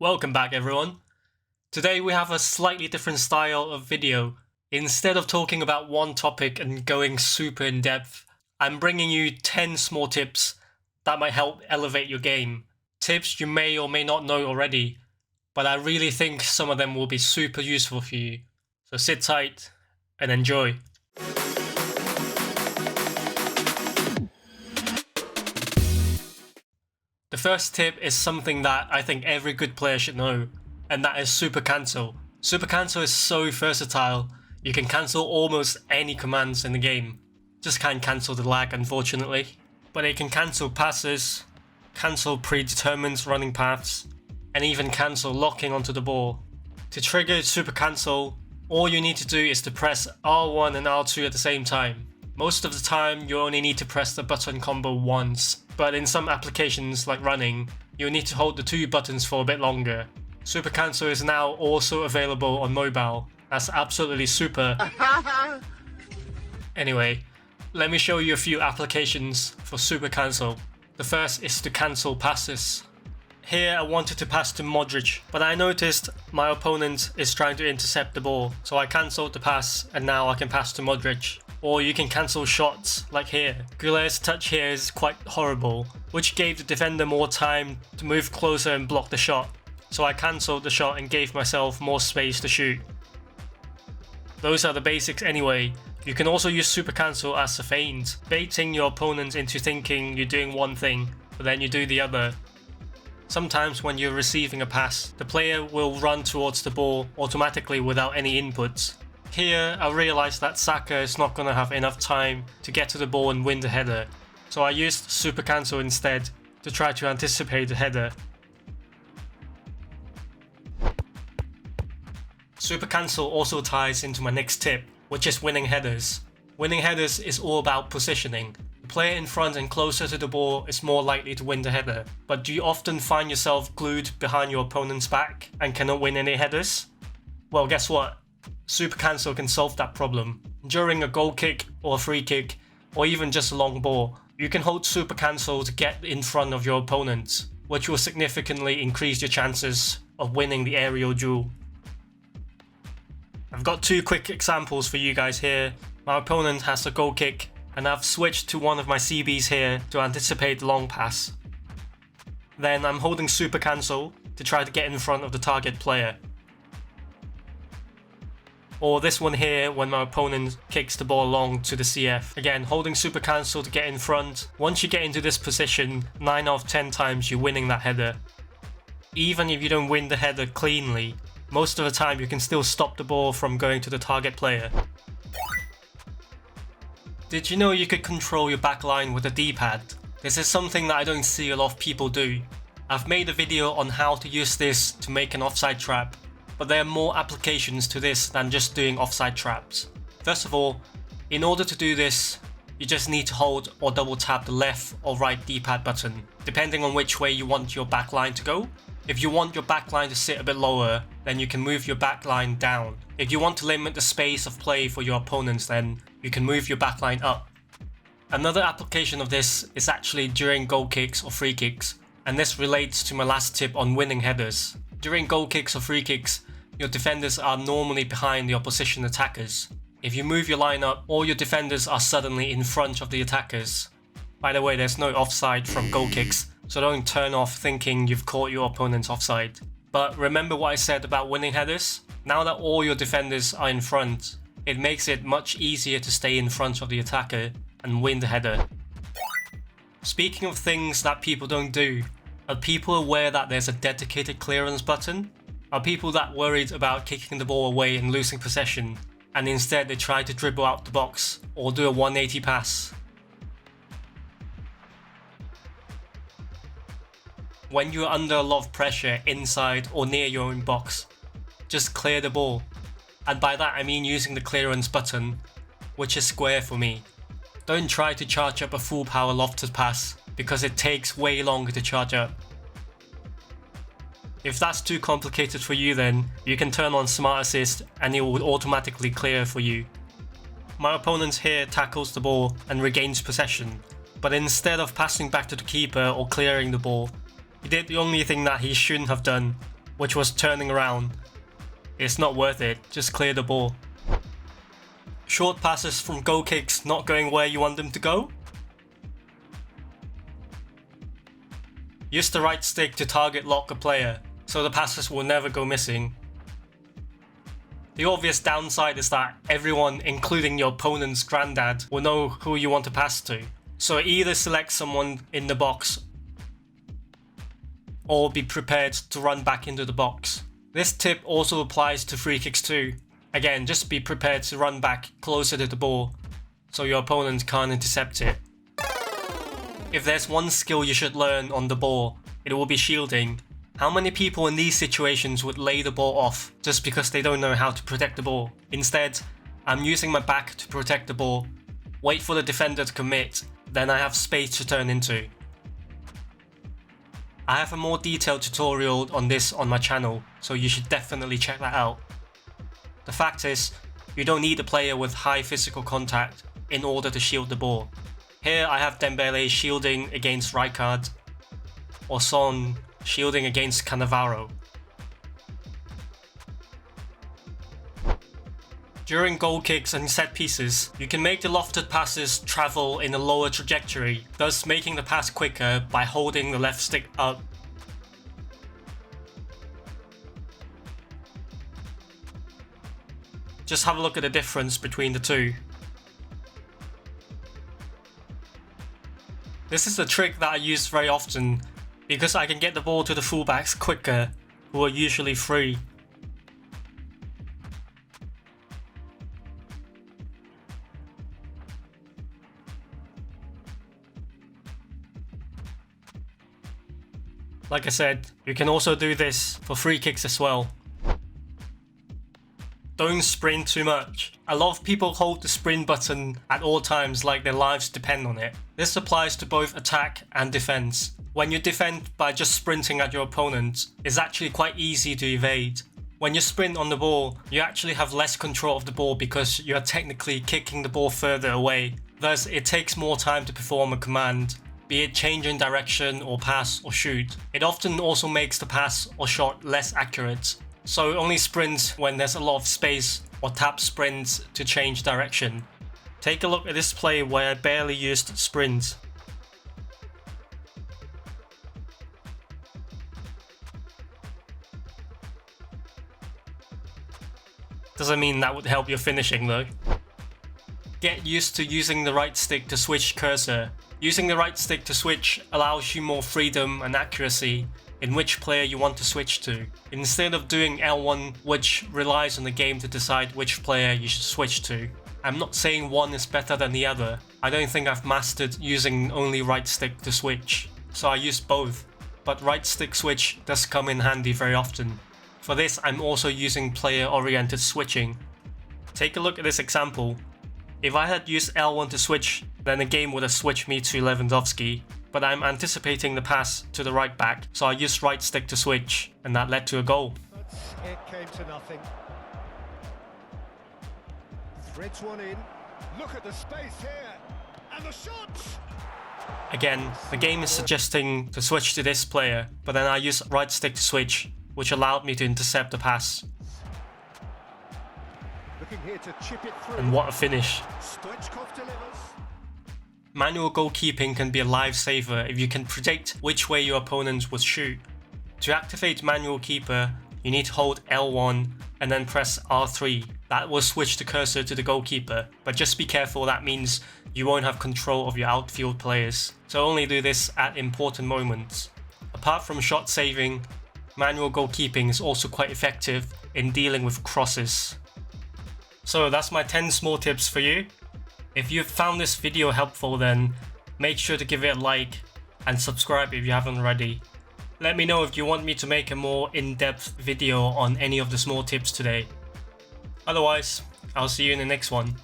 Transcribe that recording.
Welcome back everyone. Today we have a slightly different style of video. Instead of talking about one topic and going super in depth, I'm bringing you 10 small tips that might help elevate your game. Tips you may or may not know already, but I really think some of them will be super useful for you. So sit tight and enjoy. The first tip is something that I think every good player should know, and that is super cancel. Super cancel is so versatile, you can cancel almost any commands in the game. Just can't cancel the lag unfortunately. But it can cancel passes, cancel predetermined running paths, and even cancel locking onto the ball. To trigger super cancel, all you need to do is to press R1 and R2 at the same time. Most of the time you only need to press the button combo once, but in some applications like running, you'll need to hold the two buttons for a bit longer. Super cancel is now also available on mobile. That's absolutely super. Anyway, let me show you a few applications for super cancel. The first is to cancel passes. Here I wanted to pass to Modric, but I noticed my opponent is trying to intercept the ball, so I cancelled the pass and now I can pass to Modric. Or you can cancel shots, like here. Goulet's touch here is quite horrible, which gave the defender more time to move closer and block the shot. So I cancelled the shot and gave myself more space to shoot. Those are the basics anyway. You can also use super cancel as a feint, baiting your opponent into thinking you're doing one thing, but then you do the other. Sometimes when you're receiving a pass, the player will run towards the ball automatically without any inputs. Here I realized that Saka is not going to have enough time to get to the ball and win the header, so I used super cancel instead to try to anticipate the header. Super cancel also ties into my next tip, which is winning headers. Winning headers is all about positioning. The player in front and closer to the ball is more likely to win the header, but do you often find yourself glued behind your opponent's back and cannot win any headers? Well, guess what? Super cancel can solve that problem. During a goal kick or a free kick, or even just a long ball, you can hold super cancel to get in front of your opponent, which will significantly increase your chances of winning the aerial duel. I've got two quick examples for you guys here. My opponent has a goal kick, and I've switched to one of my CBs here to anticipate the long pass. Then I'm holding super cancel to try to get in front of the target player. Or this one here when my opponent kicks the ball long to the CF. Again, holding super cancel to get in front. Once you get into this position, 9 out of 10 times you're winning that header. Even if you don't win the header cleanly, most of the time you can still stop the ball from going to the target player. Did you know you could control your backline with a D-pad? This is something that I don't see a lot of people do. I've made a video on how to use this to make an offside trap, but there are more applications to this than just doing offside traps. First of all, in order to do this, you just need to hold or double tap the left or right D-pad button, depending on which way you want your backline to go. If you want your backline to sit a bit lower, then you can move your backline down. If you want to limit the space of play for your opponents, then you can move your backline up. Another application of this is actually during goal kicks or free kicks, and this relates to my last tip on winning headers. During goal kicks or free kicks, your defenders are normally behind the opposition attackers. If you move your line up, all your defenders are suddenly in front of the attackers. By the way, there's no offside from goal kicks, so don't turn off thinking you've caught your opponent's offside. But remember what I said about winning headers? Now that all your defenders are in front, it makes it much easier to stay in front of the attacker and win the header. Speaking of things that people don't do, are people aware that there's a dedicated clearance button? Are people that worried about kicking the ball away and losing possession, and instead they try to dribble out the box or do a 180 pass? When you're under a lot of pressure inside or near your own box, just clear the ball. And by that I mean using the clearance button, which is square for me. Don't try to charge up a full power Lofted pass, because it takes way longer to charge up. If that's too complicated for you, then you can turn on Smart Assist and it will automatically clear for you. My opponent here tackles the ball and regains possession, but instead of passing back to the keeper or clearing the ball, he did the only thing that he shouldn't have done, which was turning around. It's not worth it, just clear the ball. Short passes from goal kicks not going where you want them to go. Use the right stick to target lock a player, so the passes will never go missing. The obvious downside is that everyone, including your opponent's granddad, will know who you want to pass to. So either select someone in the box or be prepared to run back into the box. This tip also applies to free kicks too. Again, just be prepared to run back closer to the ball so your opponent can't intercept it. If there's one skill you should learn on the ball, it will be shielding. How many people in these situations would lay the ball off just because they don't know how to protect the ball? Instead, I'm using my back to protect the ball, wait for the defender to commit, then I have space to turn into. I have a more detailed tutorial on this on my channel, so you should definitely check that out. The fact is, you don't need a player with high physical contact in order to shield the ball. Here I have Dembele shielding against Rijkaard, or Son shielding against Cannavaro. During goal kicks and set pieces, you can make the lofted passes travel in a lower trajectory, thus making the pass quicker by holding the left stick up. Just have a look at the difference between the two. This is a trick that I use very often because I can get the ball to the fullbacks quicker, who are usually free. Like I said, you can also do this for free kicks as well. Don't sprint too much. A lot of people hold the sprint button at all times like their lives depend on it. This applies to both attack and defense. When you defend by just sprinting at your opponent, it's actually quite easy to evade. When you sprint on the ball, you actually have less control of the ball because you are technically kicking the ball further away. Thus, it takes more time to perform a command, be it change in direction or pass or shoot. It often also makes the pass or shot less accurate. So only sprint when there's a lot of space, or tap sprint to change direction. Take a look at this play where I barely used sprint. Doesn't mean that would help your finishing though. Get used to using the right stick to switch cursor. Using the right stick to switch allows you more freedom and accuracy in which player you want to switch to, instead of doing L1, which relies on the game to decide which player you should switch to. I'm not saying one is better than the other. I don't think I've mastered using only right stick to switch, so I use both, but right stick switch does come in handy very often. For this, I'm also using player-oriented switching. Take a look at this example. If I had used L1 to switch, then the game would have switched me to Lewandowski, but I'm anticipating the pass to the right back, so I used right stick to switch, and that led to a goal. It came to nothing. Threads one in. Look at the space here, and the shot! Again, the game is suggesting to switch to this player, but then I used right stick to switch, which allowed me to intercept the pass. Looking here to chip it through. And what a finish. Stoichkov delivers. Manual goalkeeping can be a lifesaver if you can predict which way your opponent would shoot. To activate manual keeper, you need to hold L1 and then press R3. That will switch the cursor to the goalkeeper, but just be careful, that means you won't have control of your outfield players. So only do this at important moments. Apart from shot saving, manual goalkeeping is also quite effective in dealing with crosses. So that's my 10 small tips for you. If you found this video helpful, then make sure to give it a like and subscribe if you haven't already. Let me know if you want me to make a more in-depth video on any of the small tips today. Otherwise, I'll see you in the next one.